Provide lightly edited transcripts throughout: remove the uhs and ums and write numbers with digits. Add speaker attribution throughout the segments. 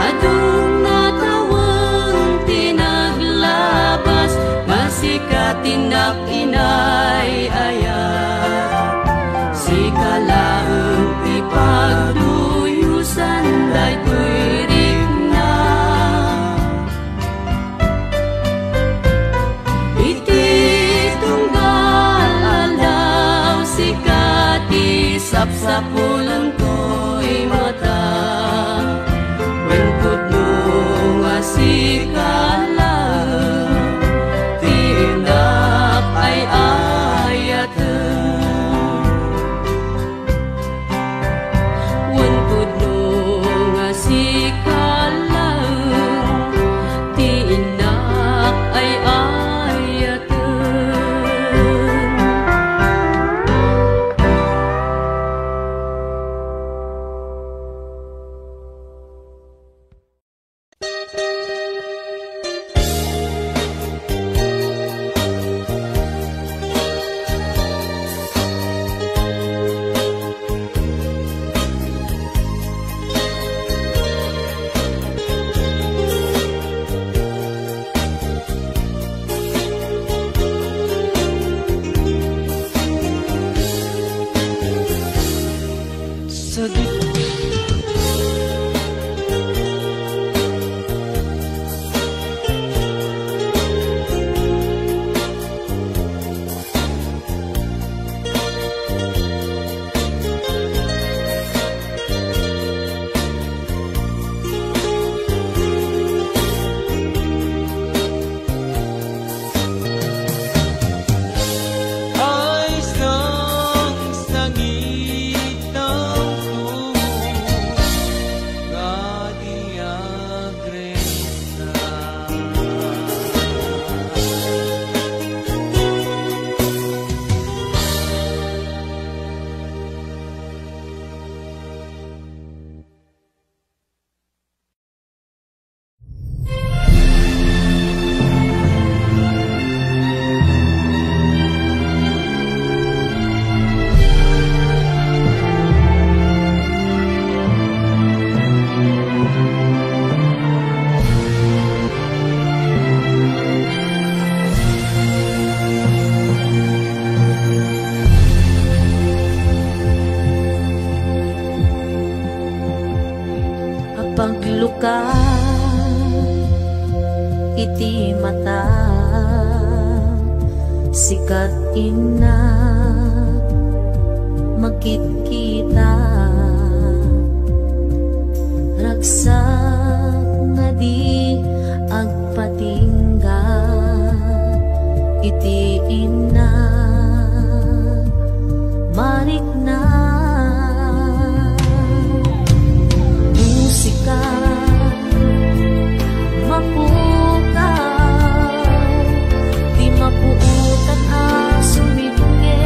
Speaker 1: Ad sapsapulan ko'y mata, wengkod mo nga sikala, tinak ay ayatan. Wengkod mo nga sikala, tinak ay ayatan. Pagluka iti mata, sikat ina magkita, ragsak nga di agpatingga, iti ina marik na musika mapukaw, di mapuutan ang sumibunge,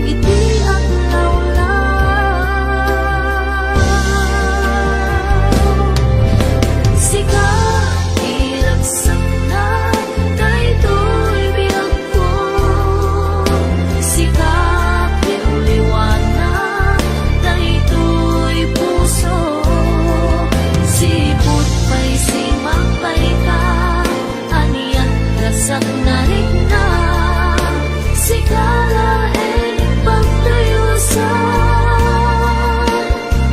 Speaker 1: iti aglawlaw. Sika iragsak na daytoy biyag ko, sika liwliwan na daytoy puso, sipot pa'y simapay ka, aniyan rasak na rin na, sikala ay pagtayusan,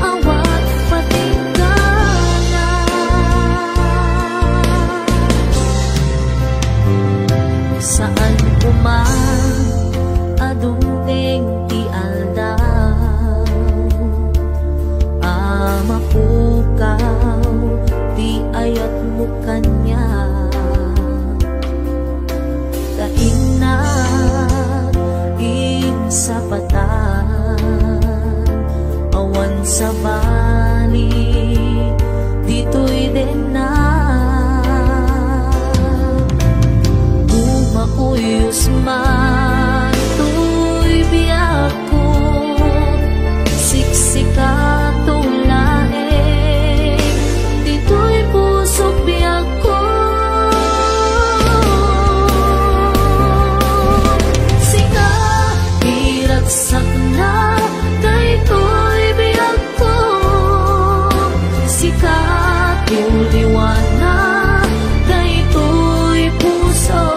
Speaker 1: awat patingala. Saan kuman adungdeng ti aldaw, mapukaw di ayat mo kanya, kaina sa patan, awan sa bali dito'y din na bumakuyos man to'y biyak ko, siksika tulae dito'y pusok biyak ko. Sika iragsak na daytoy biyak ko, sika uliwan na daytoy puso,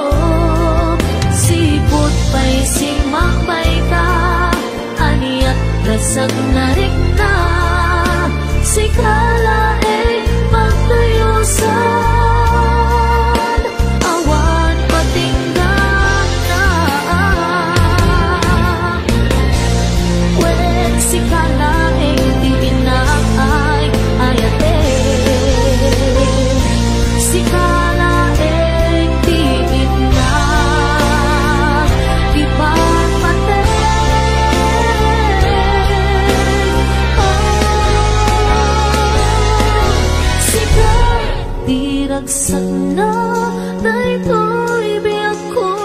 Speaker 1: sipot pa'y simakbay ka, aniat rasag na rin na, sikala ay pagtayusan, awan patinggan na. Wet ragsak na daytoy biyak ko.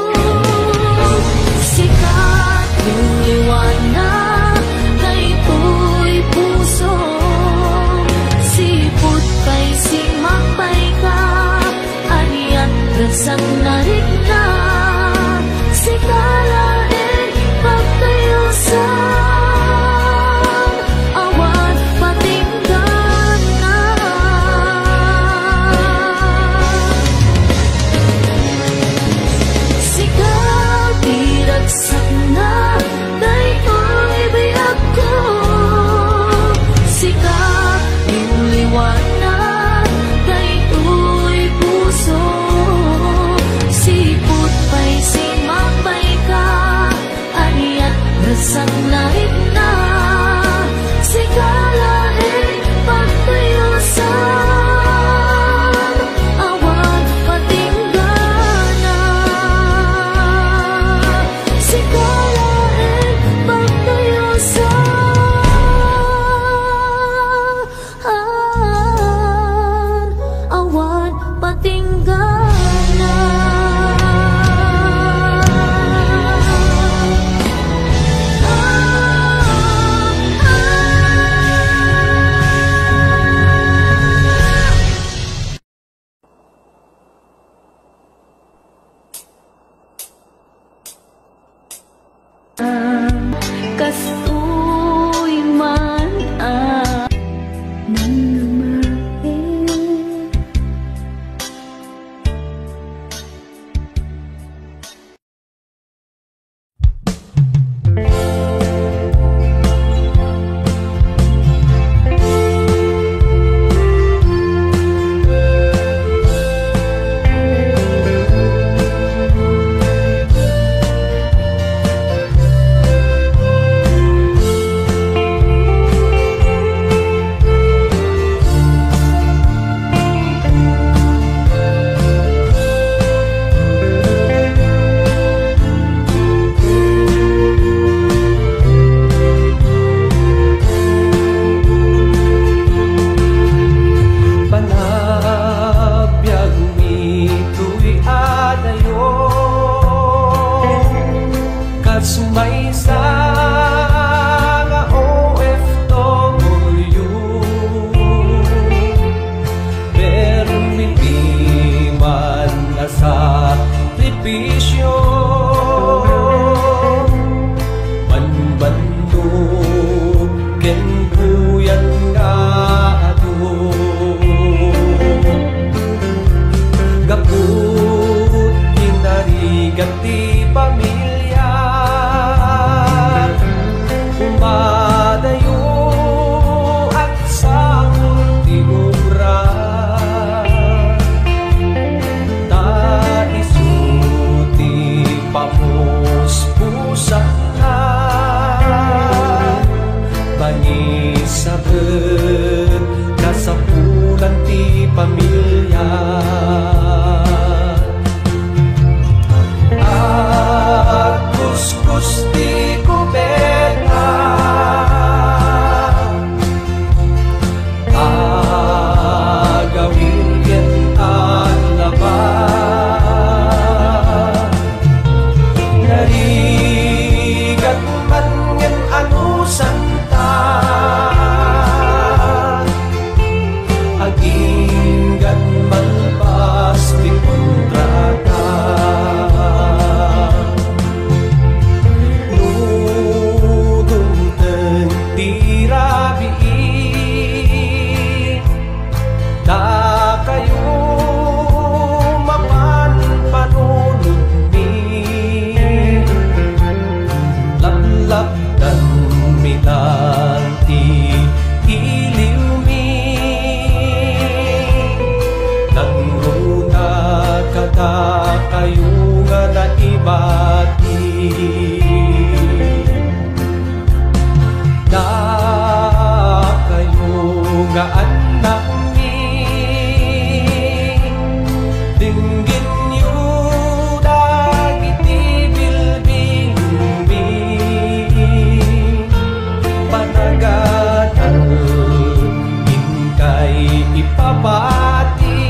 Speaker 1: Sikat yung liwanag daytoy puso, sipot kay simapay ka, aniat ragsak na rin na sikalain pagkayusan, awat patinggan na. Sikat iragsak na daytoy biyak ko. Sikat yung liwanag daytoy puso, sipot pa'y simapay ka, aniat ragsak na rin na sikalain pagkayusan, awat patinggan na. Sikalain pagkayusan, awat patinggan na. Kastoy man nang lumae, panabiyag mito'y adayo, kasumay sa nga OFW, pero hindi man na sa sakripisyo, manbando ken kuyan nga ato, gaput kinarigat ti pamilya, umadayo at sa ti obra, taisuti papuspusan na, bangisabet kasapulan ti pamilya. At kuskus ti kubeta, agawin ken ang laban, narigat man ngen anusan ta, aginggan man pasti kontrata, nudungten tirabi da kayo mapan panunod mi, laplap dan milanti iliw mi, nangruna kada kayo nga naibati, da kayo nga anak mi, dinggin yu dagiti bilbil mi, panagatal inkay ipabati,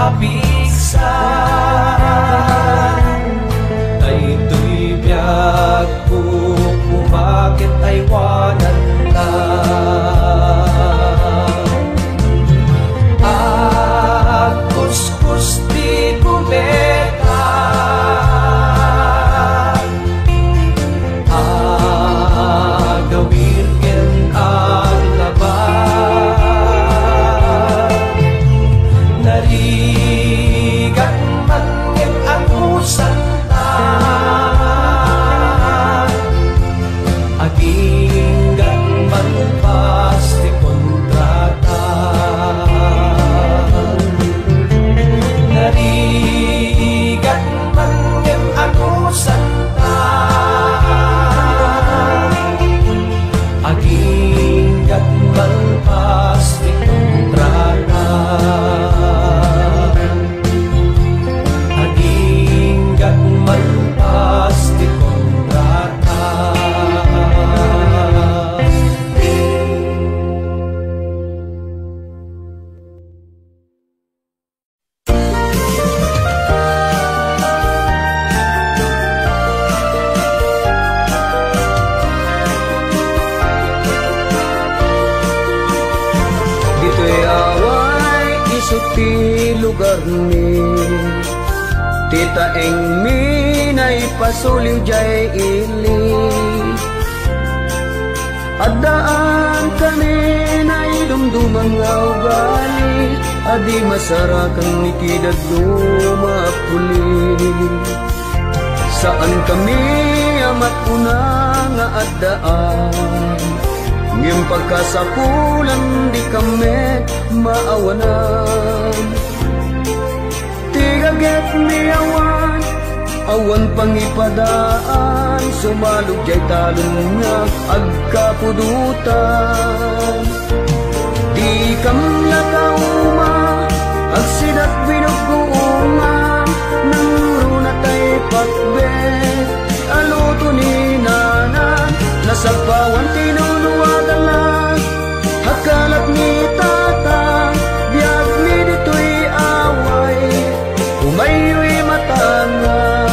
Speaker 2: apisan. Daytoy biyag ko kumakit ay wanan lang. At kuskus di kubeta, agawir ken ang laban. Narigat man ngem ang usanta, aginggan man pasti kontrata. Narigat man ngem ang usanta, aginggan man pasti kontrata. Aginggan man pasti kontrata.
Speaker 3: Dito'y away isip ti lugar ni Tita eng minay pasuliw jay ili. Adaan kami na'y dumdumang ugali, adi masarakang nikidad lumapuli. Saan kami amat una nga addaan, ngem pagkasapulan di kami maawanan. Tigaget mi awan, awan pangipadaan, sumalog jay talon nga agkapudutan. Di kam nakauma, agsidat binuguunga, nang runatay patbet, aluto ni nanan, nasagpawan tinuluwagalan, hakalat ni tata, biyag mi dito'y away, umayo'y matangan.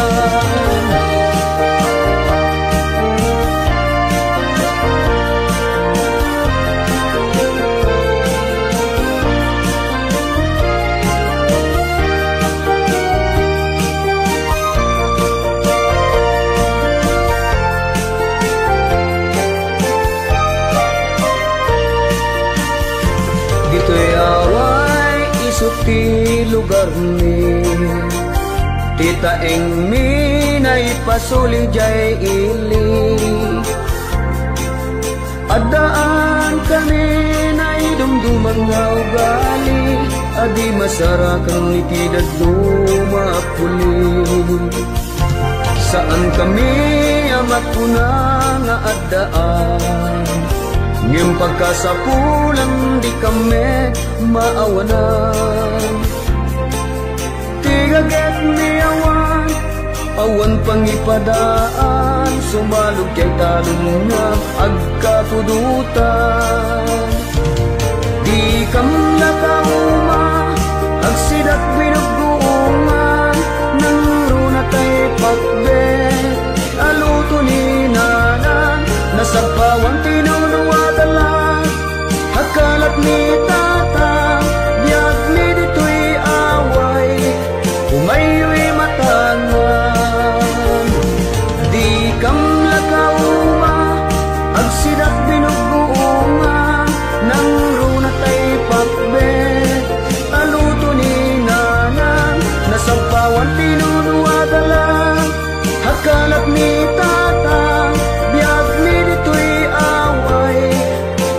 Speaker 3: Dito'y away isip ti lugar ni Tita eng minay pasuli jay ili. Adaan kami na'y dumdumang nga ugali, adi masarakang nikidad lumapuli. Saan kami amat puna nga addaan, ngem pagkasapulan di kami maawanan. Tigaget mi awan, awan pangipadaan, sumalog jay talon nga agkapudutan. Di kam nakauma, agsidat binuguungan, nang runatay pakbet, aluto ni nanan, nasagpawan tinuluwadalan, hakalat ni tata, biyag mi dito'y away, umayo'y matangan. Di kam lakauma, agsidat binuguungan, nang runatay pakbet, aluto ni nanan, nasagpawan tinuluwadalan, hakalat ni tata, biyag mi dito'y away,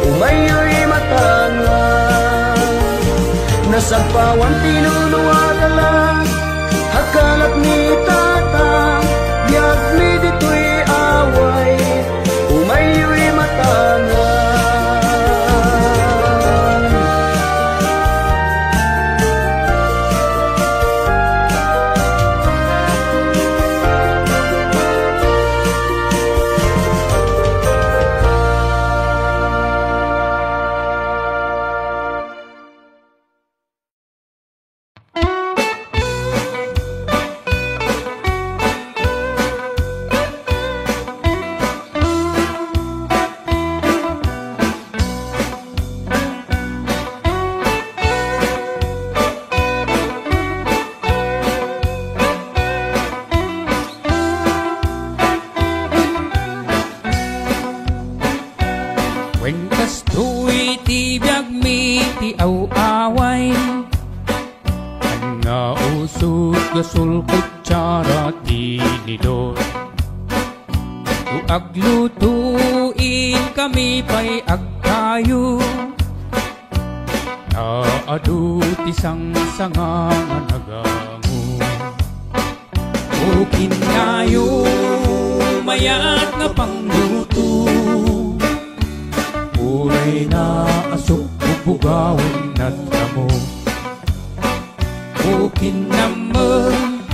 Speaker 3: umayo'y matangan. Nasagpawan tinuluwadalan, hakalat ni tata, biyag mi dito'y away, umayo'y matangan.
Speaker 4: Aglutuin kami pa'y agkayo, naaduti sang sanga nga nagango. O kinayo mayat nga pangluto, uray na asok bugawin at kamo. O kinamang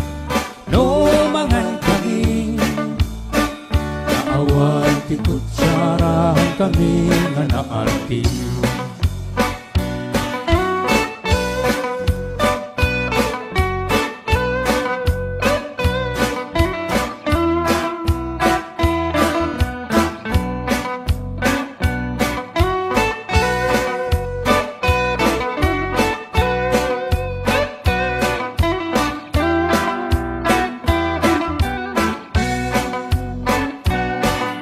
Speaker 4: no mangan kami, naawan ti kutsarahan kami nga naarti.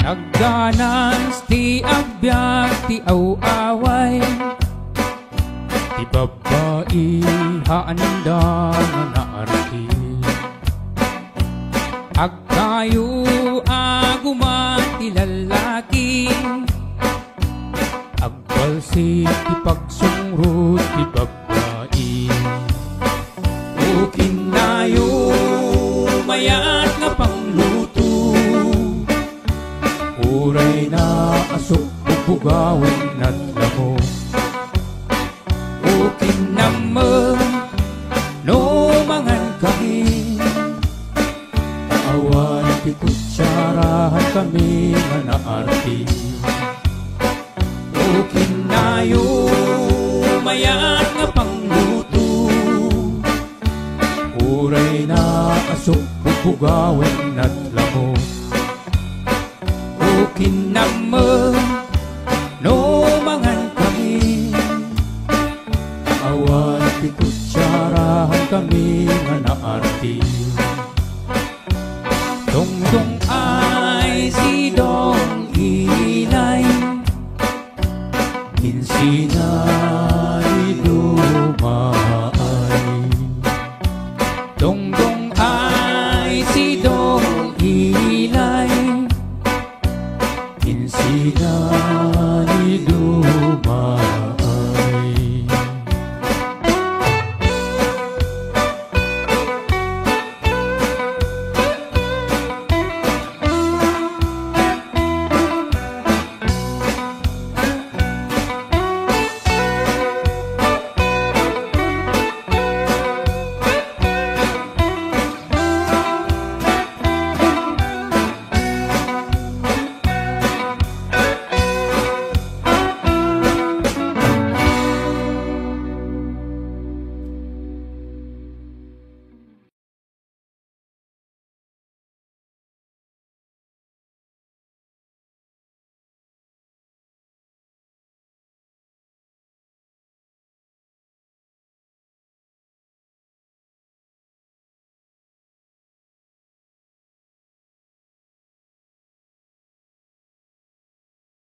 Speaker 4: Nagganans ti agbyag ti aw-away, ti babae haanda nga naarti. Agkayo aguman ti lalaki, agbalsi ti pagsungrot ti babae. O kinayo mayat nga pangluto, uray na asok bugawin at lamo. O kinamang no mangan kami, naawan ti kutsarahan kami nga naarti. O kinayo mayat nga pangluto, uray na asok bugawin at lamo. O kinamang